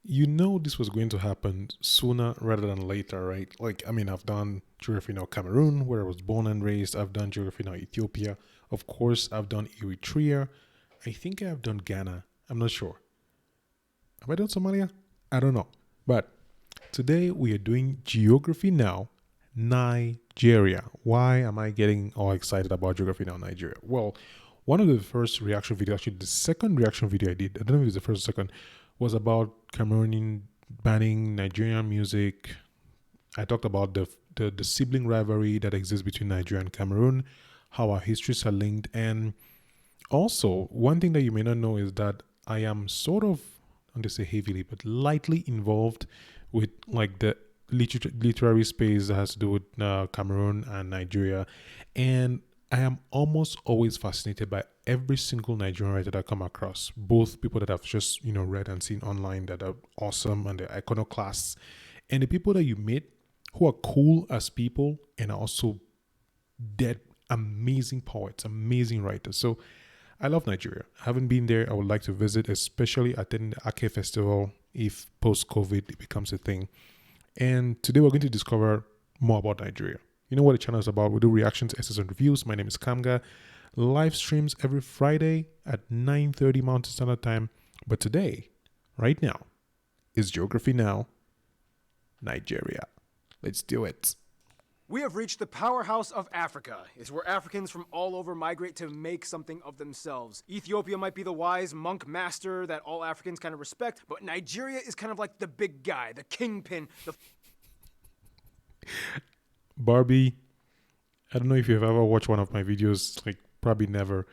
you know this was going to happen sooner rather than later, right? Like, I mean, I've done geography now Cameroon, where I was born and raised. I've done geography now Ethiopia. Of course, I've done Eritrea. I think I've done Ghana. I'm not sure. Have I done Somalia? I don't know. But today we are doing geography now Nigeria. Why am I getting all excited about geography now Nigeria? Well, one of the first reaction videos, actually the second reaction video I did, I don't know if it's the first or second, was about Cameroonian banning Nigerian music. I talked about the sibling rivalry that exists between Nigeria and Cameroon, how our histories are linked, and also one thing that you may not know is that I am sort of, I don't want to say heavily, but lightly involved with like the literary space that has to do with Cameroon and Nigeria, and I am almost always fascinated by every single Nigerian writer that I come across, both people that I've just read and seen online that are awesome and they're iconoclasts, and the people that you meet who are cool as people and are also dead amazing poets, amazing writers. So I love Nigeria. I haven't been there. I would like to visit, especially attending the Ake Festival if post-COVID it becomes a thing. And today we're going to discover more about Nigeria. You know what the channel is about. We do reactions, essays, and reviews. My name is Kamga. Live streams every Friday at 9:30 Mountain Standard Time. But today, right now, is Geography Now, Nigeria. Let's do it. We have reached the powerhouse of Africa. It's where Africans from all over migrate to make something of themselves. Ethiopia might be the wise monk master that all Africans kind of respect, but Nigeria is kind of like the big guy, the kingpin, the... Barbie, I don't know if you've ever watched one of my videos, like probably never.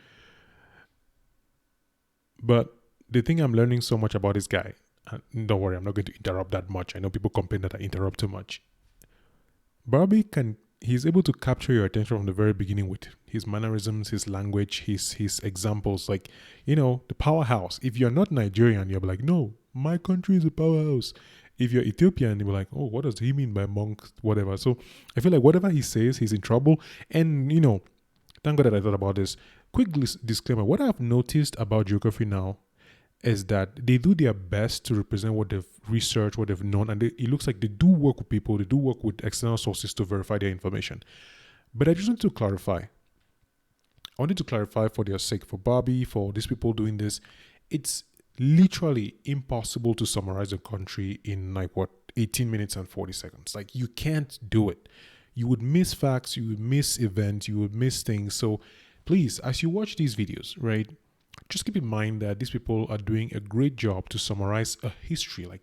But the thing I'm learning so much about this guy, don't worry, I'm not going to interrupt that much. I know people complain that I interrupt too much. Barbie he's able to capture your attention from the very beginning with his mannerisms, his language, his examples, like, the powerhouse. If you're not Nigerian, you'll be like, no, my country is a powerhouse. If you're Ethiopian, you'll be like, oh, what does he mean by monk, whatever. So I feel like whatever he says, he's in trouble. And, thank God that I thought about this. Quick disclaimer, what I've noticed about geography now is that they do their best to represent what they've researched, what they've known, and it looks like they do work with people, they do work with external sources to verify their information. But I just want to clarify. I wanted to clarify for their sake, for Barbie, for these people doing this, it's literally impossible to summarize a country in 18 minutes and 40 seconds. Like, you can't do it. You would miss facts, you would miss events, you would miss things. So please, as you watch these videos, right, just keep in mind that these people are doing a great job to summarize a history, like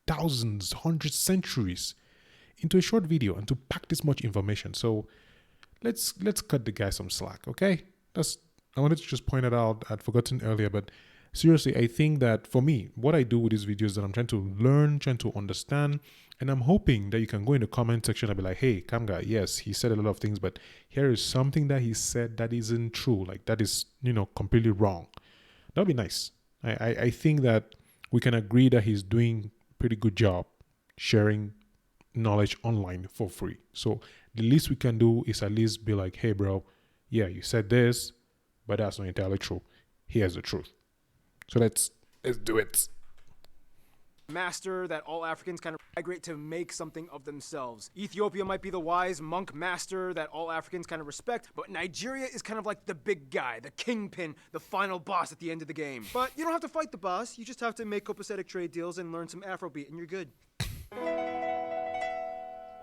thousands, hundreds, centuries, into a short video and to pack this much information. So let's cut the guy some slack, okay? I wanted to just point it out. I'd forgotten earlier, but seriously, I think that for me, what I do with these videos is that I'm trying to learn, trying to understand, and I'm hoping that you can go in the comment section and be like, hey, Kamga, yes, he said a lot of things, but here is something that he said that isn't true. Like, that is, completely wrong. That would be nice. I think that we can agree that he's doing a pretty good job sharing knowledge online for free. So the least we can do is at least be like, hey, bro, yeah, you said this, but that's not entirely true. Here's the truth. So let's do it. Master that all Africans kind of migrate to make something of themselves. Ethiopia might be the wise monk master that all Africans kind of respect, but Nigeria is kind of like the big guy, the kingpin, the final boss at the end of the game. But you don't have to fight the boss, you just have to make copacetic trade deals and learn some Afrobeat and you're good.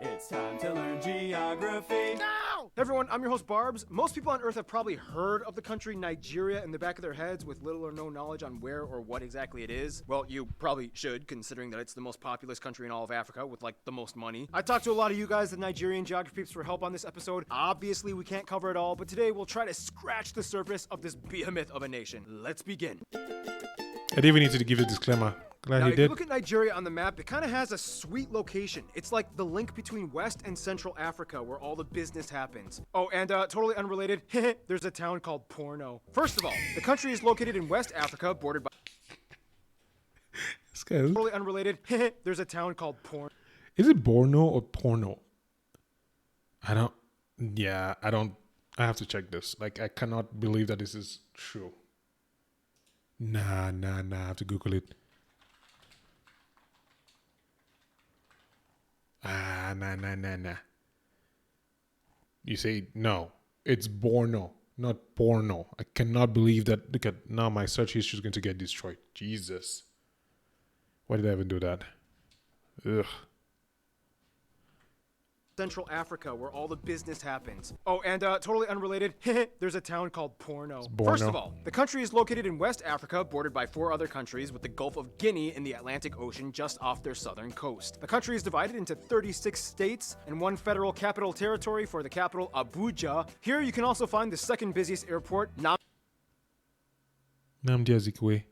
It's time to learn geography. No! Hey everyone, I'm your host Barbs. Most people on Earth have probably heard of the country Nigeria in the back of their heads with little or no knowledge on where or what exactly it is. Well, you probably should, considering that it's the most populous country in all of Africa with like the most money. I talked to a lot of you guys, the Nigerian geography peeps, for help on this episode. Obviously, we can't cover it all, but today we'll try to scratch the surface of this behemoth of a nation. Let's begin. I didn't even need to give a disclaimer. Glad Now, he if you did. look at Nigeria on the map, it kind of has a sweet location. It's like the link between West and Central Africa where all the business happens. Oh, and totally unrelated, there's a town called Porno. First of all, the country is located in West Africa, bordered by... This guy, Totally unrelated, there's a town called Porno. is it Borno or Porno? I have to check this. Like, I cannot believe that this is true. Nah, I have to Google it. Nah. You say no. It's Borno, not porno. I cannot believe that. Look at now, my search history is going to get destroyed. Jesus. Why did I even do that? Ugh. Central Africa, where all the business happens. Oh, and totally unrelated, there's a town called Porno. First of all, the country is located in West Africa, bordered by 4 other countries, with the Gulf of Guinea in the Atlantic Ocean just off their southern coast. The country is divided into 36 states and 1 federal capital territory for the capital, Abuja. Here you can also find the second busiest airport, Nnamdi Azikiwe.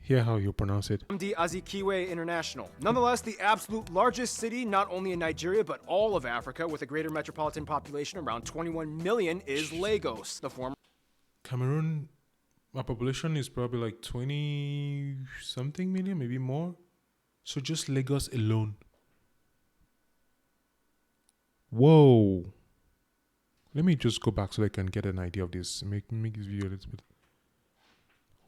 Hear how you pronounce it. Nnamdi Azikiwe International. Nonetheless, the absolute largest city, not only in Nigeria, but all of Africa, with a greater metropolitan population around 21 million, is Lagos, the former Cameroon, our population is probably like 20 something million, maybe more. So just Lagos alone. Whoa. Let me just go back so I can get an idea of this. Make this video a little bit.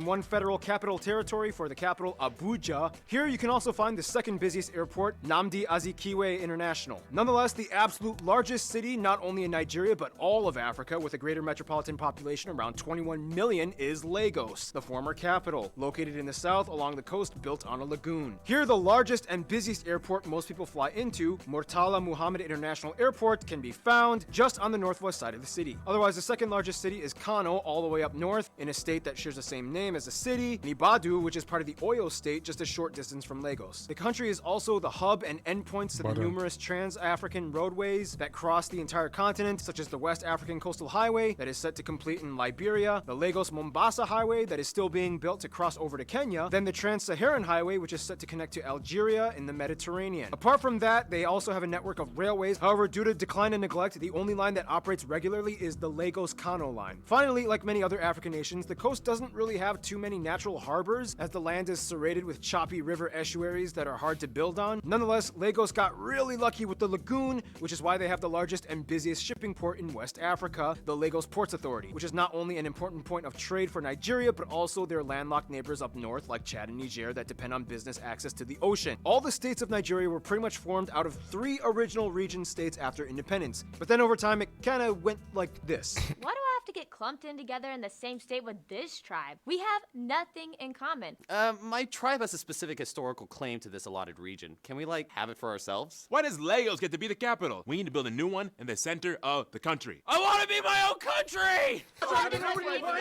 1 federal capital territory for the capital, Abuja. Here you can also find the second busiest airport, Nnamdi Azikiwe International. Nonetheless, the absolute largest city, not only in Nigeria, but all of Africa, with a greater metropolitan population around 21 million, is Lagos, the former capital. Located in the south along the coast, built on a lagoon. Here, the largest and busiest airport most people fly into, Murtala Muhammad International Airport, can be found just on the northwest side of the city. Otherwise, the second largest city is Kano, all the way up north, in a state that shares the same name as a city, Nibadu, which is part of the Oyo state, just a short distance from Lagos. The country is also the hub and endpoints to the numerous trans-African roadways that cross the entire continent, such as the West African Coastal Highway that is set to complete in Liberia, the Lagos-Mombasa Highway that is still being built to cross over to Kenya, then the Trans-Saharan Highway, which is set to connect to Algeria in the Mediterranean. Apart from that, they also have a network of railways. However, due to decline and neglect, the only line that operates regularly is the Lagos-Kano line. Finally, like many other African nations, the coast doesn't really have too many natural harbors, as the land is serrated with choppy river estuaries that are hard to build on. Nonetheless, Lagos got really lucky with the lagoon, which is why they have the largest and busiest shipping port in West Africa, the Lagos Ports Authority, which is not only an important point of trade for Nigeria, but also their landlocked neighbors up north like Chad and Niger that depend on business access to the ocean. All the states of Nigeria were pretty much formed out of 3 original region states after independence, but then over time it kind of went like this. Why do I have to get clumped in together in the same state with this tribe? We have nothing in common. My tribe has a specific historical claim to this allotted region. Can we, like, have it for ourselves? Why does Lagos get to be the capital? We need to build a new one in the center of the country. I want to be my own country!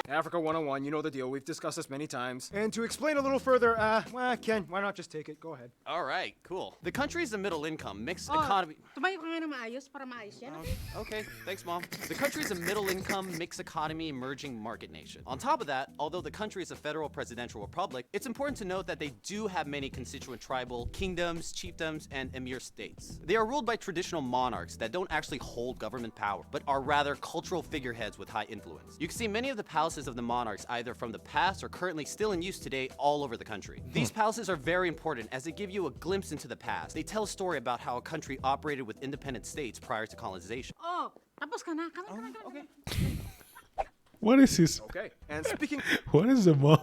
Africa 101, you know the deal. We've discussed this many times. And to explain a little further, well, Ken, why not just take it? Go ahead. All right, cool. The country is a middle-income, mixed economy... Tumayo ka nga na maayos para maayos yan. Okay, thanks, Mom. The country is a middle-income, mixed economy, emerging market nation. On top of that, although the country is a federal presidential republic, it's important to note that they do have many constituent tribal kingdoms, chiefdoms, and emir states. They are ruled by traditional monarchs that don't actually hold government power, but are rather cultural figureheads with high influence. You can see many of the palaces of the monarchs either from the past or currently still in use today all over the country. These palaces are very important as they give you a glimpse into the past. They tell a story about how a country operated with independent states prior to colonization. Oh, tapos ka na. Come on. Okay. What is this? Okay, and speaking... What is the mom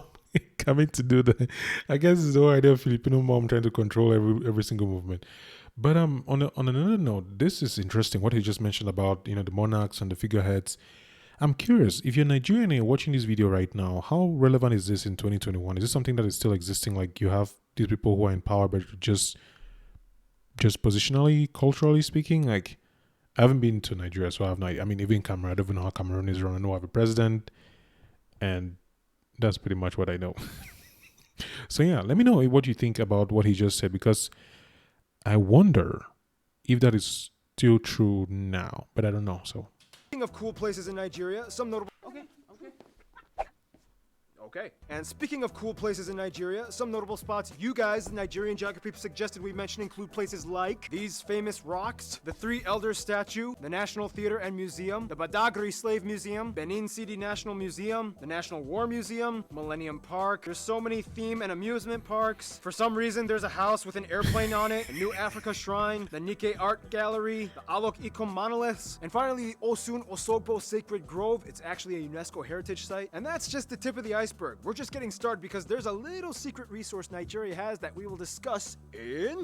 coming to do that? I guess it's the whole idea of Filipino mom trying to control every single movement. But on another note, this is interesting. What he just mentioned about the monarchs and the figureheads. I'm curious, if you're Nigerian and you're watching this video right now, how relevant is this in 2021? Is this something that is still existing? Like you have these people who are in power, but just positionally, culturally speaking, like I haven't been to Nigeria, so I have no idea. I mean, even Cameroon, I don't even know how Cameroon is run. I know I have a president, and that's pretty much what I know. So yeah, let me know what you think about what he just said, because I wonder if that is still true now, but I don't know. So Speaking of cool places in Nigeria, some notable... Okay. And speaking of cool places in Nigeria, some notable spots you guys, the Nigerian geography, suggested we mention include places like these famous rocks, the Three Elders statue, the National Theater and Museum, the Badagry Slave Museum, Benin City National Museum, the National War Museum, Millennium Park. There's so many theme and amusement parks. For some reason, there's a house with an airplane on it, a New Africa Shrine, the Nikkei Art Gallery, the Alok Ikom Monoliths, and finally, the Osun Osogbo Sacred Grove. It's actually a UNESCO heritage site. And that's just the tip of the iceberg. We're just getting started because there's a little secret resource Nigeria has that we will discuss in...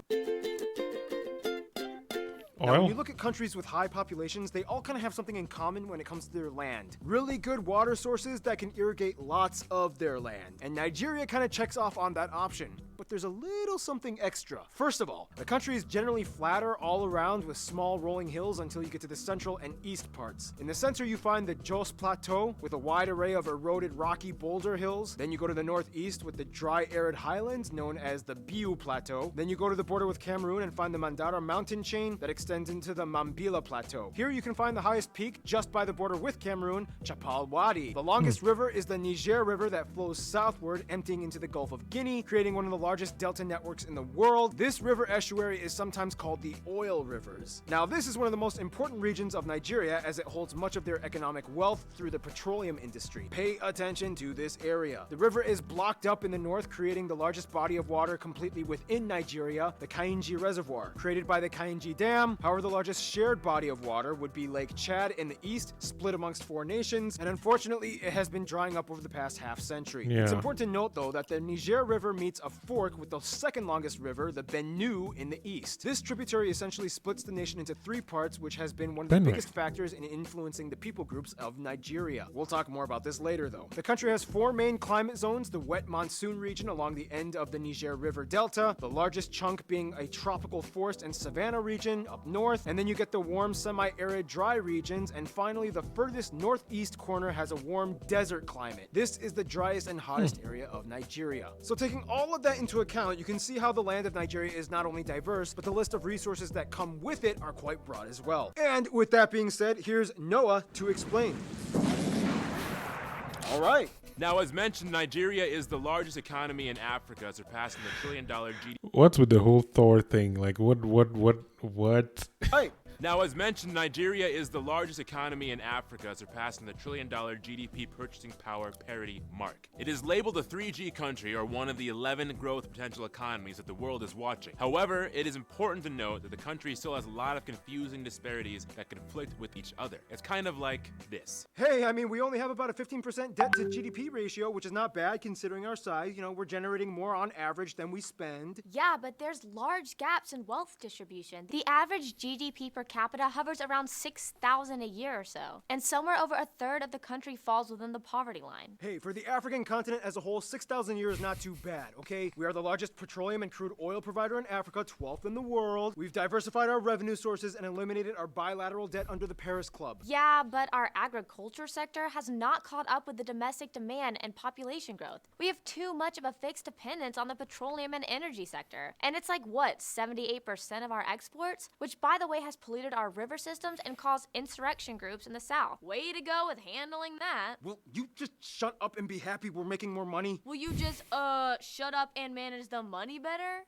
Now, when Oil? you look at countries with high populations, they all kind of have something in common when it comes to their land. Really good water sources that can irrigate lots of their land. And Nigeria kind of checks off on that option. But there's a little something extra. First of all, the country is generally flatter all around with small rolling hills until you get to the central and east parts. In the center, you find the Jos Plateau with a wide array of eroded rocky boulder hills. Then you go to the northeast with the dry arid highlands known as the Biu Plateau. Then you go to the border with Cameroon and find the Mandara mountain chain that extends into the Mambila Plateau. Here you can find the highest peak just by the border with Cameroon, Chapal Wadi. The longest river is the Niger River that flows southward, emptying into the Gulf of Guinea, creating one of the largest delta networks in the world. This river estuary is sometimes called the Oil Rivers. Now, this is one of the most important regions of Nigeria as it holds much of their economic wealth through the petroleum industry. Pay attention to this area. The river is blocked up in the north, creating the largest body of water completely within Nigeria, the Kainji Reservoir, created by the Kainji Dam. However, the largest shared body of water would be Lake Chad in the east, split amongst 4 nations, and unfortunately, it has been drying up over the past half century. Yeah. It's important to note, though, that the Niger River meets a fork with the second longest river, the Benue, in the east. This tributary essentially splits the nation into 3 parts, which has been one of the Benue. biggest factors in influencing the people groups of Nigeria. We'll talk more about this later, though. The country has 4 main climate zones: the wet monsoon region along the end of the Niger River Delta, the largest chunk being a tropical forest and savanna region up north, and then you get the warm semi-arid dry regions, and finally the furthest northeast corner has a warm desert climate. This is the driest and hottest area of Nigeria. So taking all of that into account, you can see how the land of Nigeria is not only diverse, but the list of resources that come with it are quite broad as well. And with that being said, here's Noah to explain. All right. Now, as mentioned, Nigeria is the largest economy in Africa, surpassing the $1 trillion GDP. What's with the whole Thor thing? Like, what? Hey. Now, as mentioned, Nigeria is the largest economy in Africa, surpassing the $1 trillion GDP purchasing power parity mark. It is labeled a 3G country, or one of the 11 growth potential economies that the world is watching. However, it is important to note that the country still has a lot of confusing disparities that conflict with each other. It's kind of like this. Hey, I mean, we only have about a 15% debt to GDP ratio, which is not bad considering our size. You know, we're generating more on average than we spend. Yeah, but there's large gaps in wealth distribution. The average GDP per capita hovers around $6,000 a year or so, and somewhere over a third of the country falls within the poverty line. Hey, for the African continent as a whole, 6,000 years is not too bad, okay? We are the largest petroleum and crude oil provider in Africa, 12th in the world. We've diversified our revenue sources and eliminated our bilateral debt under the Paris Club. Yeah, but our agriculture sector has not caught up with the domestic demand and population growth. We have too much of a fixed dependence on the petroleum and energy sector. And it's like, what, 78% of our exports? Which, by the way, has polluted our river systems and caused insurrection groups in the South. Way to go with handling that. Will you just shut up and be happy we're making more money? Will you just, shut up and manage the money better?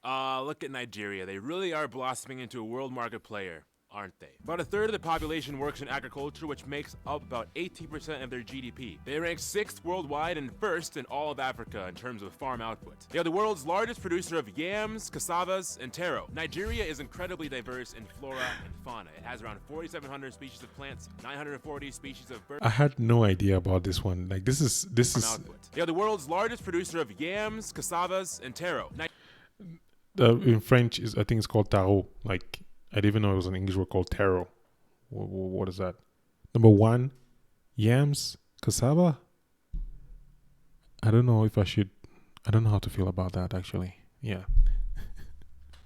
Look at Nigeria. They really are blossoming into a world market player, aren't they? About a third of the population works in agriculture, which makes up about 18% of their GDP. They rank 6th worldwide and 1st in all of Africa in terms of farm output. They are the world's largest producer of yams, cassavas, and taro. Nigeria is incredibly diverse in flora and fauna. It has around 4,700 species of plants, 940 species of birds. I had no idea about this one. Like, this is Output. They are the world's largest producer of yams, cassavas, and taro. in French I think it's called taro. Like, I didn't even know it was an English word called taro. What is that? Number 1, yams, cassava. I don't know how to feel about that, actually. Yeah.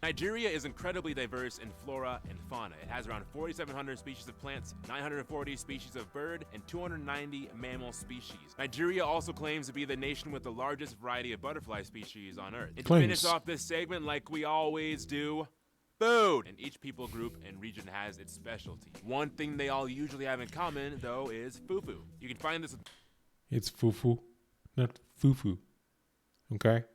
Nigeria is incredibly diverse in flora and fauna. It has around 4,700 species of plants, 940 species of bird, and 290 mammal species. Nigeria also claims to be the nation with the largest variety of butterfly species on Earth. And to finish off this segment like we always do, food! And each people group and region has its specialty. One thing they all usually have in common, though, is fufu. You can find this... It's fufu, not fufu. Okay?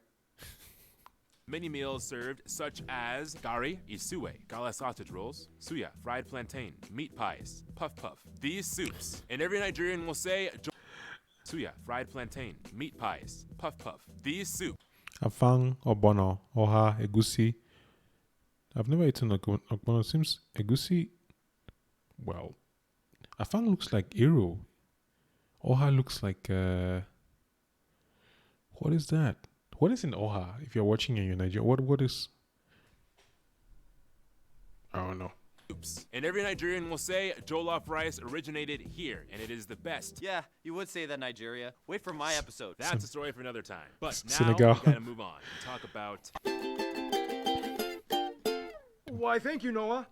Many meals served, such as gari, isue, gala sausage rolls, suya, fried plantain, meat pies, puff puff. These soups, and every Nigerian will say, suya, fried plantain, meat pies, puff puff. These soups. Afang, obono, oha, egusi. I've never eaten ogbono. It seems egusi. Well, afang looks like Iro. Oha looks like. What is that? What is in Oha? If you're watching and you're Nigerian, what is? I don't know. soups. And every Nigerian will say jollof rice originated here, and it is the best. Yeah, you would say that, Nigeria. Wait for my episode. That's a story for another time. But now Senegal. we gotta move on and talk about. Why, thank you, Noah.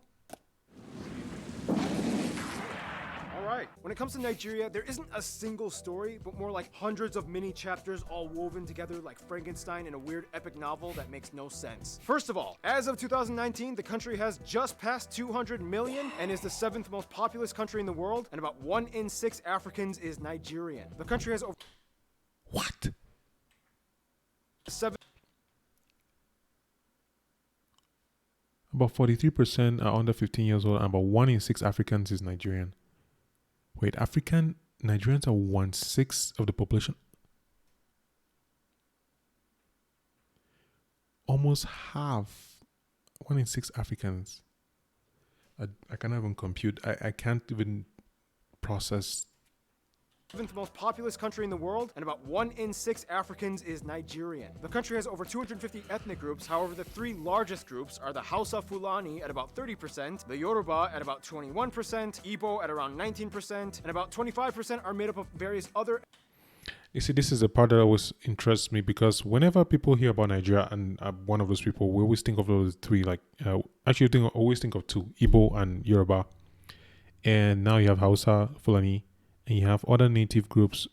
Alright, when it comes to Nigeria, there isn't a single story, but more like hundreds of mini chapters all woven together like Frankenstein in a weird epic novel that makes no sense. First of all, as of 2019, the country has just passed 200 million and is the 7th most populous country in the world, and about 1 in 6 Africans is Nigerian. The country has over What? 7 About 43% are under 15 years old, and about 1 in 6 Africans is Nigerian. Wait, Nigerians are 1/6 of the population? Almost half. 1 in 6 Africans. I can't even compute. I can't even process. 7th most populous country in the world, and about 1 in 6 Africans is Nigerian. The country has over 250 ethnic groups, however the 3 largest groups are the Hausa Fulani at about 30%, the Yoruba at about 21%, Igbo at around 19%, and about 25% are made up of various other. You see, this is the part that always interests me, because whenever people hear about Nigeria, and I'm one of those people, we always think of those 3, like, always think of 2, Igbo and Yoruba. And now you have Hausa, Fulani, and you have other native groups,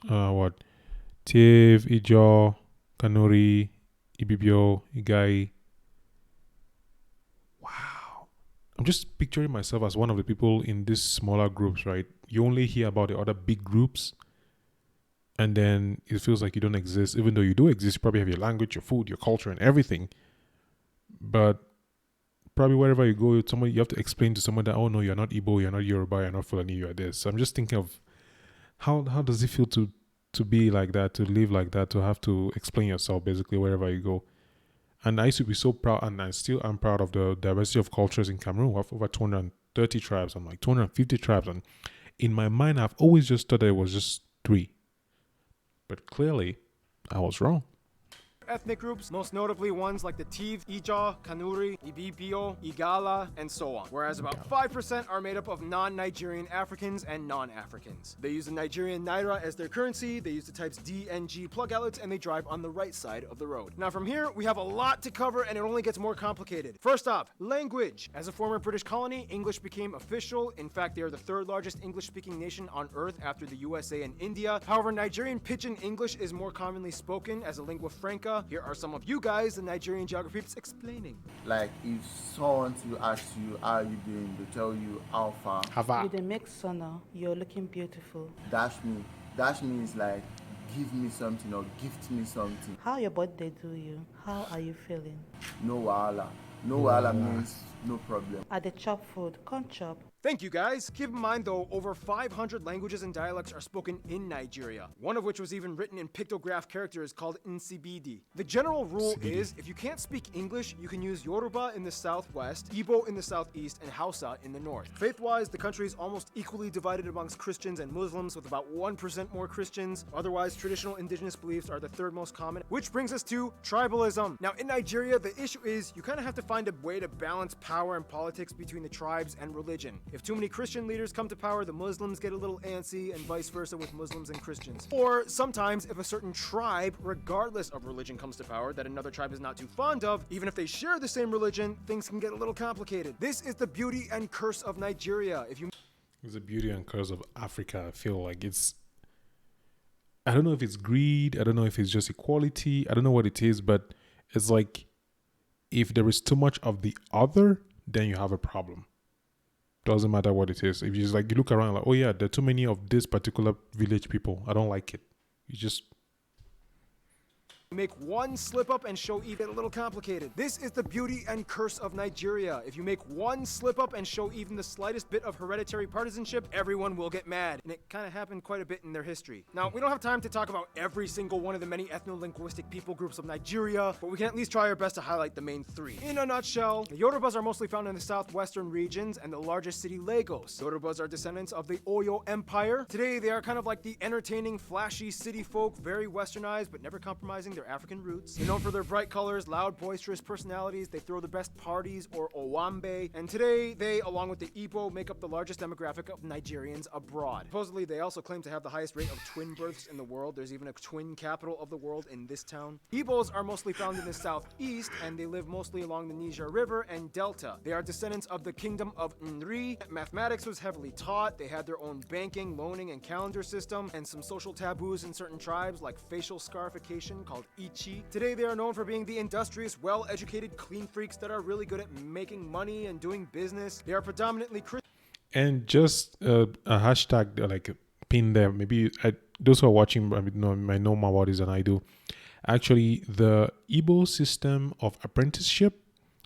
Tiv, Ijo, Kanuri, Ibibio, Igai. Wow. I'm just picturing myself as one of the people in these smaller groups, right? You only hear about the other big groups, and then it feels like you don't exist, even though you do exist. You probably have your language, your food, your culture, and everything. But probably wherever you go, you have to explain to someone that, oh no, you're not Igbo, you're not Yoruba, you're not Fulani, you're this. So I'm just thinking of how does it feel to be like that, to live like that, to have to explain yourself basically wherever you go. And I used to be so proud, and I still am proud of the diversity of cultures in Cameroon. We have over 230 tribes and like 250 tribes. And in my mind, I've always just thought that it was just 3. But clearly, I was wrong. Ethnic groups, most notably ones like the Tiv, Ija, Kanuri, Ibibio, Igala, and so on, whereas about 5% are made up of non-Nigerian Africans and non-Africans. They use the Nigerian Naira as their currency, they use the types D and G plug outlets, and they drive on the right side of the road. Now from here, we have a lot to cover, and it only gets more complicated. First off, language. As a former British colony, English became official. In fact, they are the 3rd largest English-speaking nation on Earth after the USA and India. However, Nigerian Pidgin English is more commonly spoken as a lingua franca. Here are some of you guys, the Nigerian geographies, explaining. Like if someone to ask you how you doing, they tell you how far. Hava. With a mixed sonor, you're looking beautiful. Dash me. Dash me is like give me something or gift me something. How your birthday do you? How are you feeling? No wahala. No wahala means no problem. At the chop food, come chop. Thank you guys. Keep in mind though, over 500 languages and dialects are spoken in Nigeria, one of which was even written in pictograph characters called Nsibidi. The general rule is, if you can't speak English, you can use Yoruba in the southwest, Igbo in the southeast, and Hausa in the north. Faith-wise, the country is almost equally divided amongst Christians and Muslims, with about 1% more Christians. Otherwise, traditional indigenous beliefs are the 3rd most common, which brings us to tribalism. Now in Nigeria, the issue is you kind of have to find a way to balance power and politics between the tribes and religion. If too many Christian leaders come to power, the Muslims get a little antsy, and vice versa with Muslims and Christians. Or sometimes if a certain tribe, regardless of religion, comes to power that another tribe is not too fond of, even if they share the same religion, things can get a little complicated. This is the beauty and curse of Nigeria. It's the beauty and curse of Africa. I feel like I don't know if it's greed, I don't know if it's just equality, I don't know what it is, but it's like if there is too much of the other, then you have a problem. Doesn't matter what it is. If you just like, you look around like, oh yeah, there are too many of this particular village people, I don't like it. You just make one slip up and show even a little complicated. This is the beauty and curse of Nigeria. If you make one slip up and show even the slightest bit of hereditary partisanship, everyone will get mad. And it kind of happened quite a bit in their history. Now, we don't have time to talk about every single one of the many ethno-linguistic people groups of Nigeria, but we can at least try our best to highlight the main 3. In a nutshell, the Yorubas are mostly found in the southwestern regions and the largest city, Lagos. Yorubas are descendants of the Oyo Empire. Today, they are kind of like the entertaining, flashy city folk, very westernized, but never compromising their African roots. They're known for their bright colors, loud, boisterous personalities. They throw the best parties, or owambe. And today, they, along with the Igbo, make up the largest demographic of Nigerians abroad. Supposedly, they also claim to have the highest rate of twin births in the world. There's even a twin capital of the world in this town. Igbos are mostly found in the southeast, and they live mostly along the Niger River and Delta. They are descendants of the kingdom of Nri. Mathematics was heavily taught. They had their own banking, loaning, and calendar system, and some social taboos in certain tribes like facial scarification called Ichi. Today they are known for being the industrious, well-educated, clean freaks that are really good at making money and doing business. They are predominantly Christian. And just a hashtag like pin there. Maybe those who are watching might know more about this than I do. Actually, the Igbo system of apprenticeship,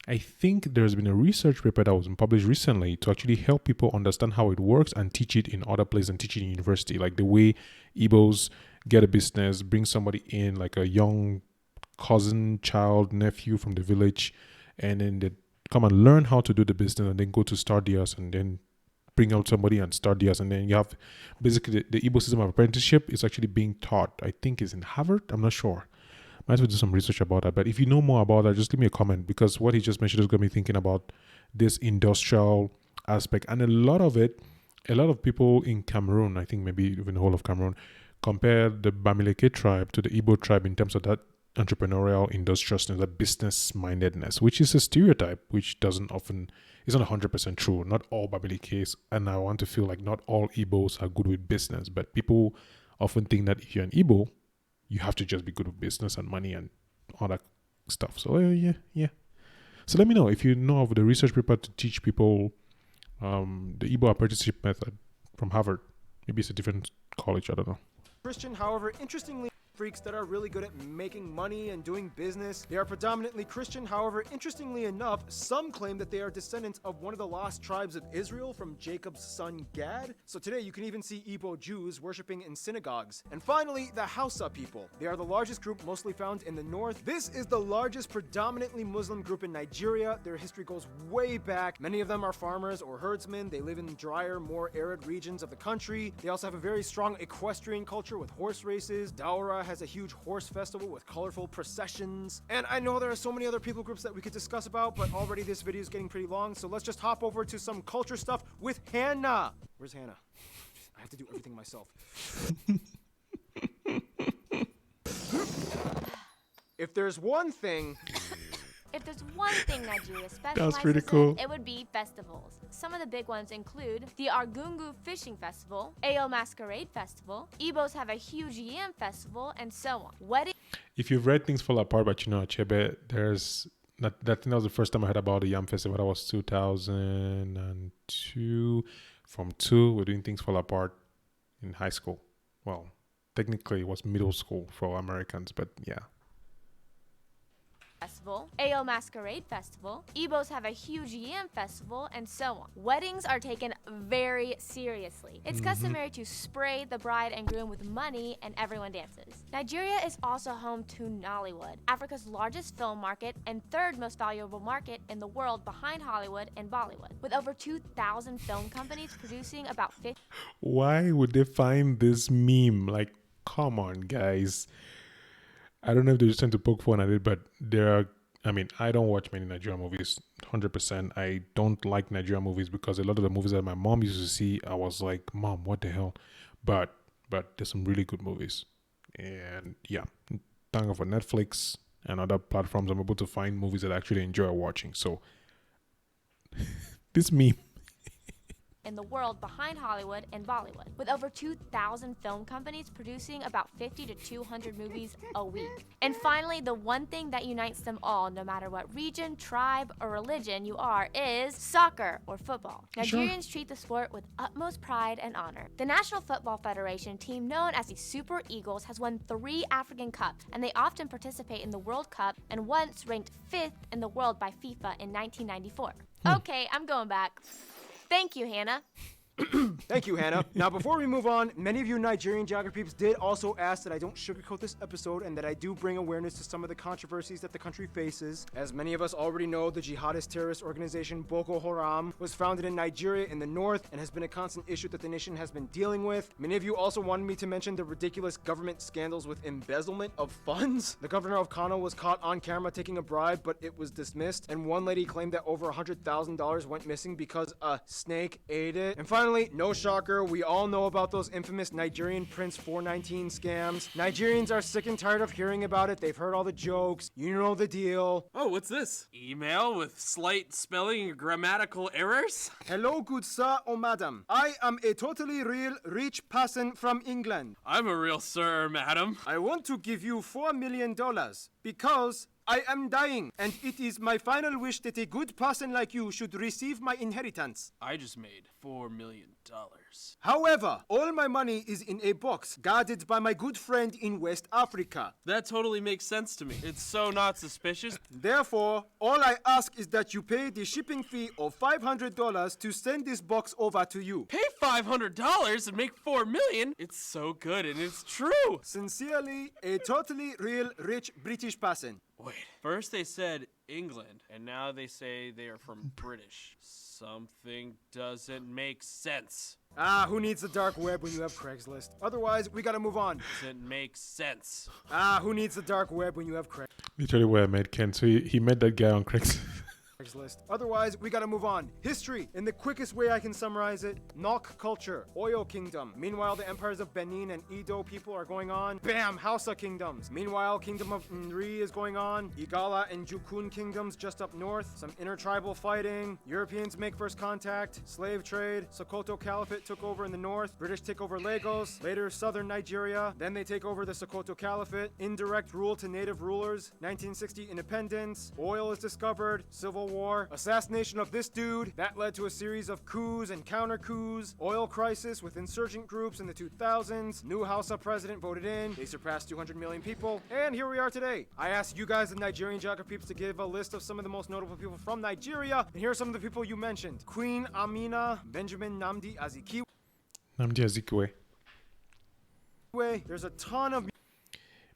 I think there's been a research paper that was published recently to actually help people understand how it works and teach it in other places and teach it in university. Like the way Igbos get a business, bring somebody in, like a young cousin, child, nephew from the village, and then they come and learn how to do the business and then go to start theirs and then bring out somebody and start theirs. And then you have basically the Igbo system of apprenticeship is actually being taught. I think it's in Harvard. I'm not sure. Might as well do some research about that. But if you know more about that, just leave me a comment, because what he just mentioned is going to be thinking about this industrial aspect. And a lot of people in Cameroon, I think maybe even the whole of Cameroon, compare the Bamileke tribe to the Igbo tribe in terms of that entrepreneurial industriousness, that business mindedness, which is a stereotype, which is not 100% true. Not all Bamilekes, and I want to feel like not all Igbos are good with business, but people often think that if you're an Igbo, you have to just be good with business and money and all that stuff. So yeah. So let me know if you know of the research paper to teach people the Igbo apprenticeship method from Harvard. Maybe it's a different college, I don't know. Christian, however, interestingly, freaks that are really good at making money and doing business. They are predominantly Christian. However, interestingly enough, some claim that they are descendants of one of the lost tribes of Israel from Jacob's son Gad. So today you can even see Igbo Jews worshiping in synagogues. And finally, the Hausa people. They are the largest group mostly found in the north. This is the largest predominantly Muslim group in Nigeria. Their history goes way back. Many of them are farmers or herdsmen. They live in drier, more arid regions of the country. They also have a very strong equestrian culture with horse races. Daura has a huge horse festival with colorful processions. And I know there are so many other people groups that we could discuss about, but already this video is getting pretty long, so let's just hop over to some culture stuff with Hannah. Where's Hannah? I have to do everything myself. If there's one thing Nigeria specializes pretty cool. in, it would be festivals. Some of the big ones include the Argungu Fishing Festival, Ayo Masquerade Festival, Igbos have a huge Yam Festival, and so on. If you've read Things Fall Apart by Chinua Achebe, that was the first time I heard about the Yam Festival. That was 2002. From 2, we're doing Things Fall Apart in high school. Well, technically it was middle school for Americans, but yeah. Festival, Ayo Masquerade Festival, Igbos have a huge Yam Festival, and so on. Weddings are taken very seriously. It's customary to spray the bride and groom with money, and everyone dances. Nigeria is also home to Nollywood, Africa's largest film market and third most valuable market in the world behind Hollywood and Bollywood, with over 2,000 film companies producing about 50. Why would they find this meme? Like, come on, guys. I don't know if they're just trying to poke fun at it, but I don't watch many Nigerian movies, 100%. I don't like Nigerian movies because a lot of the movies that my mom used to see, I was like, Mom, what the hell? But there's some really good movies. And yeah, thank God for Netflix and other platforms, I'm able to find movies that I actually enjoy watching. So this meme. In the world behind Hollywood and Bollywood, with over 2,000 film companies producing about 50 to 200 movies a week. And finally, the one thing that unites them all, no matter what region, tribe, or religion you are, is soccer or football. Nigerians treat the sport with utmost pride and honor. The National Football Federation, team known as the Super Eagles, has won 3 African Cups, and they often participate in the World Cup and once ranked 5th in the world by FIFA in 1994. Okay, I'm going back. Thank you, Hannah. Thank you, Hannah. Now, before we move on, many of you Nigerian geography peeps did also ask that I don't sugarcoat this episode and that I do bring awareness to some of the controversies that the country faces. As many of us already know, the jihadist terrorist organization Boko Haram was founded in Nigeria in the north and has been a constant issue that the nation has been dealing with. Many of you also wanted me to mention the ridiculous government scandals with embezzlement of funds. The governor of Kano was caught on camera taking a bribe, but it was dismissed. And one lady claimed that over $100,000 went missing because a snake ate it. And finally, no shocker, we all know about those infamous Nigerian Prince 419 scams. Nigerians are sick and tired of hearing about it. They've heard all the jokes. You know the deal. Oh, what's this? Email with slight spelling and grammatical errors? Hello, good sir or madam. I am a totally real rich person from England. I'm a real sir, madam. I want to give you $4 million because I am dying, and it is my final wish that a good person like you should receive my inheritance. I just made $4 million. However, all my money is in a box guarded by my good friend in West Africa. That totally makes sense to me. It's so not suspicious. Therefore, all I ask is that you pay the shipping fee of $500 to send this box over to you. Pay $500 and make $4 million? It's so good and it's true. Sincerely, a totally real rich British person. Wait, first they said England, and now they say they are from British. Something doesn't make sense. Ah, who needs the dark web when you have Craigslist? Otherwise, we gotta move on. Doesn't make sense. Ah, who needs the dark web when you have Craigslist? Literally where I met Ken. So he met that guy on Craigslist. Otherwise, we gotta move on. History, in the quickest way I can summarize it, Nok culture, Oyo kingdom. Meanwhile, the empires of Benin and Edo people are going on. Bam, Hausa kingdoms. Meanwhile, kingdom of Nri is going on. Igala and Jukun kingdoms just up north. Some intertribal fighting. Europeans make first contact. Slave trade. Sokoto Caliphate took over in the north. British take over Lagos. Later, southern Nigeria. Then they take over the Sokoto Caliphate. Indirect rule to native rulers. 1960 independence. Oil is discovered. Civil War, assassination of this dude, that led to a series of coups and counter coups, oil crisis with insurgent groups in the 2000s, new Hausa president voted in, they surpassed 200 million people, and here we are today. I asked you guys, the Nigerian geography peeps, to give a list of some of the most notable people from Nigeria, and here are some of the people you mentioned. Queen Amina, Benjamin Nnamdi Azikiwe. Nnamdi Azikiwe. There's a ton of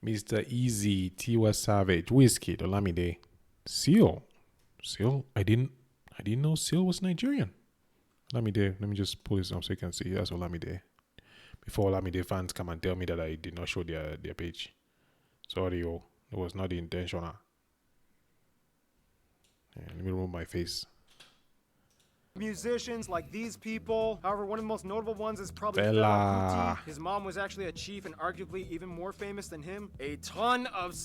Mr. Easy, Tiwa Savage, Whiskey, Olamide, Seal. I didn't know Seal was Nigerian. Olamide, let me just pull this up so you can see. That's Olamide. Before Olamide fans come and tell me that I did not show their page. Sorry, it was not intentional. Let me remove my face. musicians like these people. However, one of the most notable ones is probably Bella. Fela Kuti. His mom was actually a chief and arguably even more famous than him. A ton of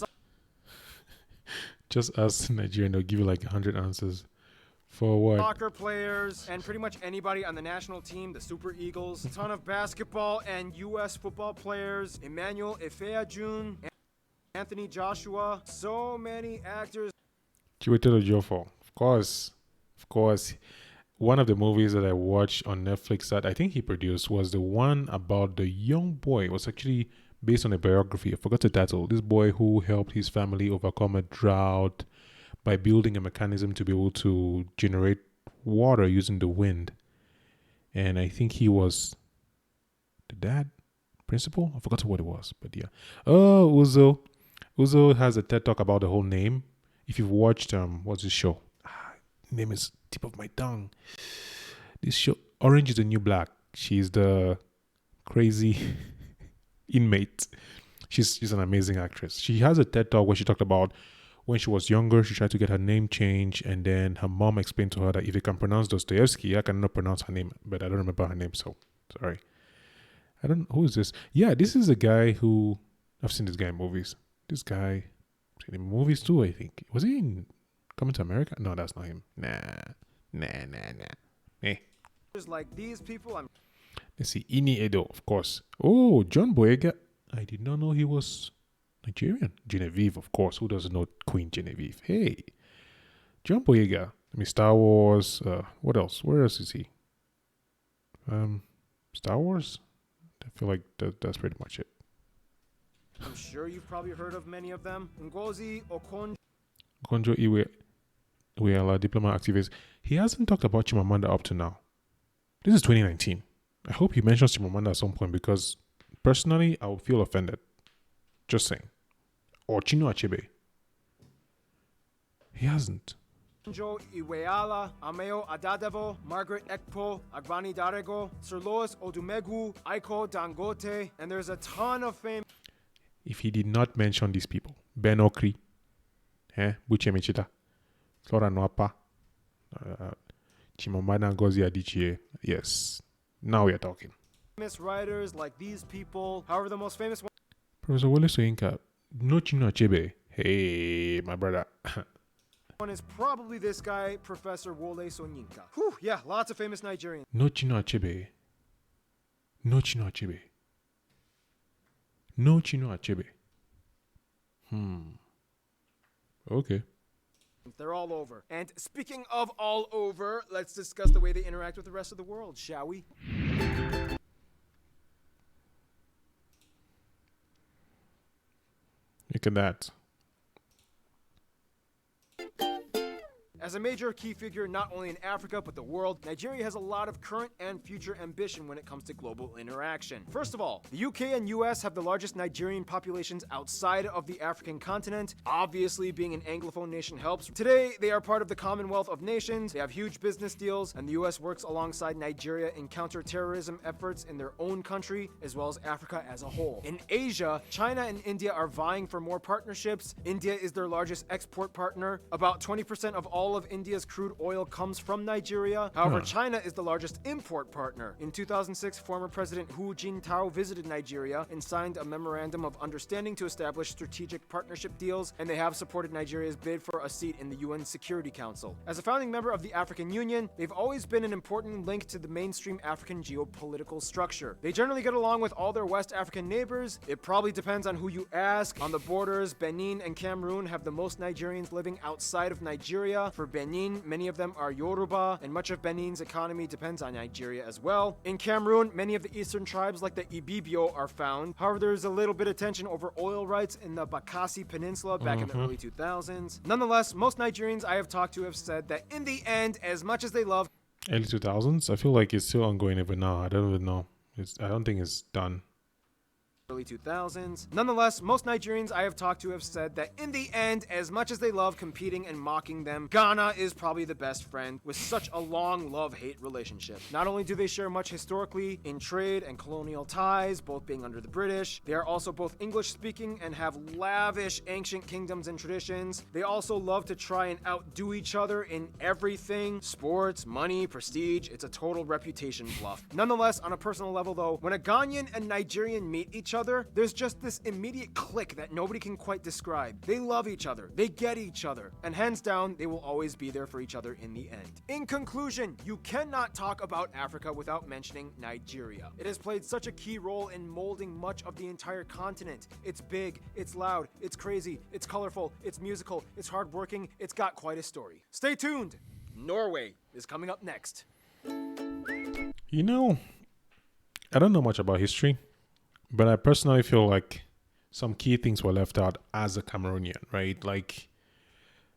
just ask Nigerian, they'll give you like 100 answers. For what? soccer players and pretty much anybody on the national team, the Super Eagles. A ton of basketball and U.S. football players. Emmanuel Efeajun, Anthony Joshua. So many actors. Chiwetel Ejiofor. Of course. One of the movies that I watched on Netflix that I think he produced was the one about the young boy. It was actually based on a biography. I forgot the title. This boy who helped his family overcome a drought by building a mechanism to be able to generate water using the wind. And I think he was the dad, principal. I forgot what it was, but yeah. Oh, Uzo. Uzo has a TED Talk about the whole name. If you've watched, what's his show? Name is tip of my tongue. This show, Orange is the New Black. She's the crazy inmate. She's an amazing actress. She has a TED Talk where she talked about when she was younger, she tried to get her name changed, and then her mom explained to her that if you can pronounce Dostoevsky, I cannot pronounce her name, but I don't remember her name, so sorry. Who is this? Yeah, this is a guy who, I've seen this guy in movies. This guy, seen him in movies too, I think. Was he in Coming to America? No, that's not him. Nah. Eh. Like these people, Let's see, Ini Edo, of course. Oh, John Boyega. I did not know he was Nigerian. Genevieve, of course. Who doesn't know Queen Genevieve? Hey. John Boyega. I mean, Star Wars. What else? Where else is he? Star Wars? I feel like that's pretty much it. I'm sure you've probably heard of many of them. Ngozi Okonjo. Okonjo Iweala, diplomat activist. He hasn't talked about Chimamanda up to now. This is 2019. I hope he mentions Chimamanda at some point because personally, I would feel offended. Just saying. Or Chinua Achebe. He hasn't. Jo Iweala, Ameo Adadevo, Margaret Ekpo, Agbani Darego, Sir Lois Odumegu, Aiko Dangote, and there's a ton of fame. If he did not mention these people, Ben Okri, Buche Mechita, Flora Nwapa, Chimamanda Ngozi Adichie, yes, now we are talking. Famous writers like these people. However, the most famous one. Professor Wole Soyinka, no Chinua Achebe. Hey, my brother. One is probably this guy, Professor Wole Soyinka. Whew, yeah, lots of famous Nigerians. No Chinua Achebe. No Chinua Achebe. No Chinua Achebe. Okay. They're all over. And speaking of all over, let's discuss the way they interact with the rest of the world, shall we? Look at that. As a major key figure not only in Africa but the world, Nigeria has a lot of current and future ambition when it comes to global interaction. First of all, the UK and US have the largest Nigerian populations outside of the African continent. Obviously, being an Anglophone nation helps. Today, they are part of the Commonwealth of Nations, they have huge business deals, and the US works alongside Nigeria in counter-terrorism efforts in their own country, as well as Africa as a whole. In Asia, China and India are vying for more partnerships. India is their largest export partner. About 20% of all of India's crude oil comes from Nigeria. However, China is the largest import partner. In 2006, former President Hu Jintao visited Nigeria and signed a memorandum of understanding to establish strategic partnership deals, and they have supported Nigeria's bid for a seat in the UN Security Council. As a founding member of the African Union, they've always been an important link to the mainstream African geopolitical structure. They generally get along with all their West African neighbors. It probably depends on who you ask. On the borders, Benin and Cameroon have the most Nigerians living outside of Nigeria. For Benin, many of them are Yoruba, and much of Benin's economy depends on Nigeria as well. In Cameroon, many of the eastern tribes like the Ibibio are found. However, there's a little bit of tension over oil rights in the Bakassi Peninsula back in the early 2000s. Nonetheless, most Nigerians I have talked to have said that in the end, as much as they love Early 2000s? I feel like it's still ongoing even now. I don't even know. I don't think it's done. early 2000s. Nonetheless, most Nigerians I have talked to have said that in the end, as much as they love competing and mocking them, Ghana is probably the best friend with such a long love-hate relationship. Not only do they share much historically in trade and colonial ties, both being under the British, they are also both English-speaking and have lavish ancient kingdoms and traditions. They also love to try and outdo each other in everything. Sports, money, prestige, it's a total reputation bluff. Nonetheless, on a personal level though, when a Ghanaian and Nigerian meet each other, there's just this immediate click that nobody can quite describe. They love each other, they get each other, and hands down, they will always be there for each other in the end. In conclusion, you cannot talk about Africa without mentioning Nigeria. It has played such a key role in molding much of the entire continent. It's big, it's loud, it's crazy, it's colorful, it's musical, it's hardworking, it's got quite a story. Stay tuned! Norway is coming up next. You know, I don't know much about history, but I personally feel like some key things were left out as a Cameroonian, right? Like,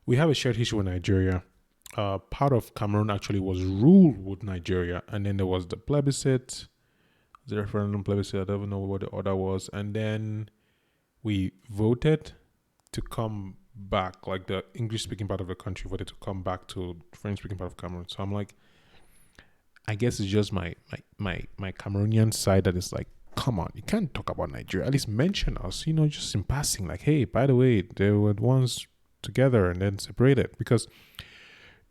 we have a shared history with Nigeria. Part of Cameroon actually was ruled with Nigeria, and then there was the plebiscite, the referendum plebiscite, I don't even know what the order was, and then we voted to come back, like the English-speaking part of the country voted to come back to French-speaking part of Cameroon. So I'm like, I guess it's just my Cameroonian side that is like, come on, you can't talk about Nigeria. At least mention us, just in passing. Like, hey, by the way, they were once together and then separated. Because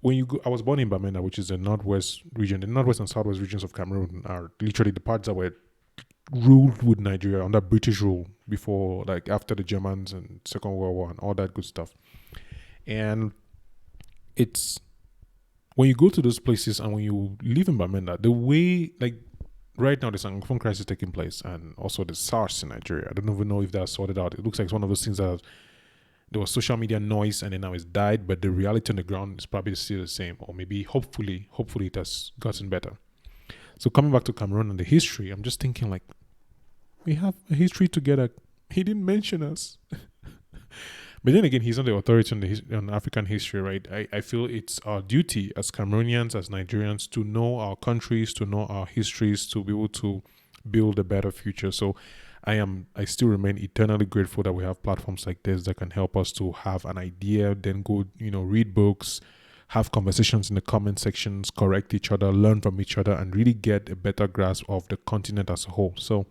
when you go, I was born in Bamenda, which is the northwest region. The northwest and southwest regions of Cameroon are literally the parts that were ruled with Nigeria under British rule before, like after the Germans and Second World War and all that good stuff. And it's when you go to those places and when you live in Bamenda, the way, like, right now, there's an Anglophone crisis taking place, and also the SARS in Nigeria. I don't even know if that's sorted out. It looks like it's one of those things that there was social media noise and then now it's died, but the reality on the ground is probably still the same, or maybe hopefully it has gotten better. So coming back to Cameroon and the history, I'm just thinking like, we have a history together. He didn't mention us. But then again, he's not the authority on on African history, right? I feel it's our duty as Cameroonians, as Nigerians, to know our countries, to know our histories, to be able to build a better future. So I still remain eternally grateful that we have platforms like this that can help us to have an idea, then go, read books, have conversations in the comment sections, correct each other, learn from each other, and really get a better grasp of the continent as a whole. So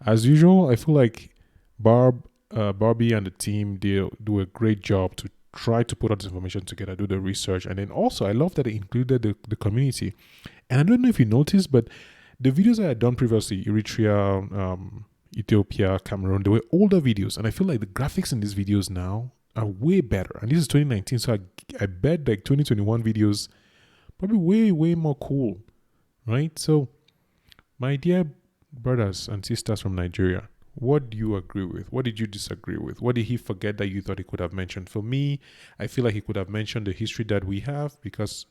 as usual, I feel like Barbie and the team, they do a great job to try to put all this information together, do the research. And then also, I love that they included the community. And I don't know if you noticed, but the videos I had done previously, Eritrea, Ethiopia, Cameroon, they were older videos. And I feel like the graphics in these videos now are way better. And this is 2019, so I bet like 2021 videos probably way, way more cool, right? So, my dear brothers and sisters from Nigeria, what do you agree with? What did you disagree with? What did he forget that you thought he could have mentioned? For me, I feel like he could have mentioned the history that we have, because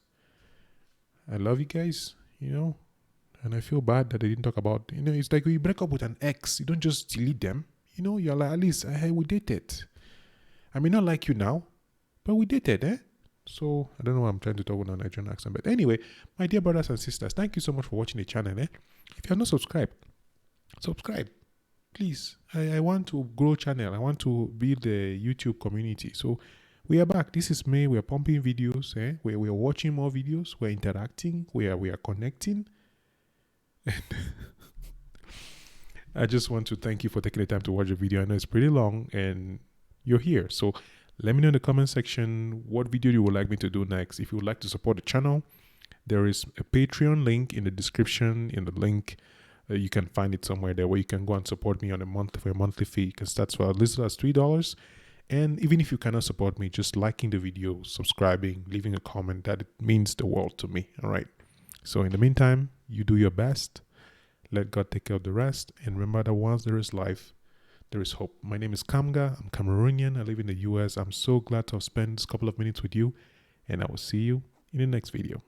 I love you guys, and I feel bad that they didn't talk about, it's like when you break up with an ex, you don't just delete them. You're like, at least, hey, we dated. I may not like you now, but we dated, eh? So, I don't know why I'm trying to talk with a Nigerian accent. But anyway, my dear brothers and sisters, thank you so much for watching the channel, eh? If you have not subscribed, subscribe. Please. I want to grow channel. I want to build a YouTube community. So, we are back. This is May. We are pumping videos, eh? We are watching more videos. We're interacting. We are connecting. And I just want to thank you for taking the time to watch the video. I know it's pretty long and you're here. So let me know in the comment section what video you would like me to do next. If you would like to support the channel, there is a Patreon link in the description. In the link, you can find it somewhere there where you can go and support me on a monthly fee. You can start for as little as $3. And even if you cannot support me, just liking the video, subscribing, leaving a comment, that it means the world to me. All right. So in the meantime, you do your best. Let God take care of the rest. And remember that once there is life, there is hope. My name is Kamga. I'm Cameroonian. I live in the US. I'm so glad to have spent this couple of minutes with you. And I will see you in the next video.